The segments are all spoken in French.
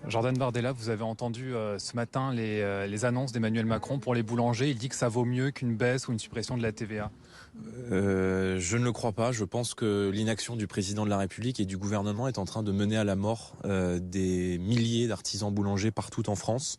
Jordan Bardella, vous avez entendu ce matin les annonces d'Emmanuel Macron pour les boulangers. Il dit que ça vaut mieux qu'une baisse ou une suppression de la TVA. Je ne le crois pas. Je pense que l'inaction du président de la République et du gouvernement est en train de mener à la mort des milliers d'artisans boulangers partout en France.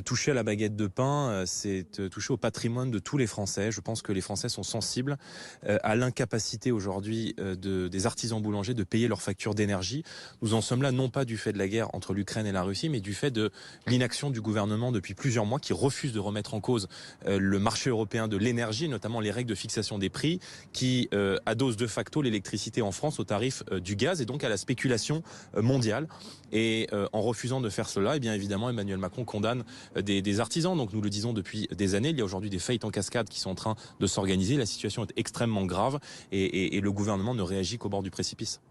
Toucher à la baguette de pain, c'est toucher au patrimoine de tous les Français. Je pense que les Français sont sensibles à l'incapacité aujourd'hui des artisans boulangers de payer leurs factures d'énergie. Nous en sommes là non pas du fait de la guerre entre l'Ukraine et la Russie, mais du fait de l'inaction du gouvernement depuis plusieurs mois qui refuse de remettre en cause le marché européen de l'énergie, notamment les règles de fixation des prix, qui adossent de facto l'électricité en France au tarif du gaz et donc à la spéculation mondiale. Et en refusant de faire cela, eh bien évidemment Emmanuel Macron condamne des artisans. Donc nous le disons depuis des années, il y a aujourd'hui des faillites en cascade qui sont en train de s'organiser. La situation est extrêmement grave et le gouvernement ne réagit qu'au bord du précipice.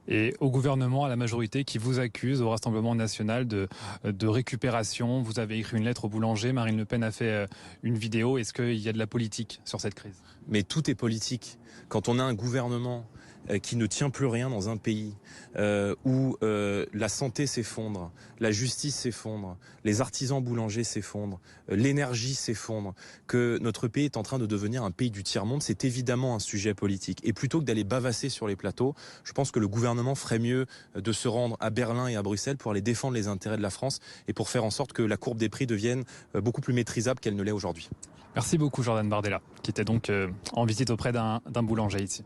Et au gouvernement, à la majorité, qui vous accuse au Rassemblement national de récupération. Vous avez écrit une lettre aux boulangers. Marine Le Pen a fait une vidéo. Est-ce qu'il y a de la politique sur cette crise? Mais tout est politique. Quand on a un gouvernement qui ne tient plus rien dans un pays où la santé s'effondre, la justice s'effondre, les artisans boulangers s'effondrent, l'énergie s'effondre, que notre pays est en train de devenir un pays du tiers-monde, c'est évidemment un sujet politique. Et plutôt que d'aller bavasser sur les plateaux, je pense que le gouvernement ferait mieux de se rendre à Berlin et à Bruxelles pour aller défendre les intérêts de la France et pour faire en sorte que la courbe des prix devienne beaucoup plus maîtrisable qu'elle ne l'est aujourd'hui. Merci beaucoup, Jordan Bardella, qui était donc en visite auprès d'un boulanger ici.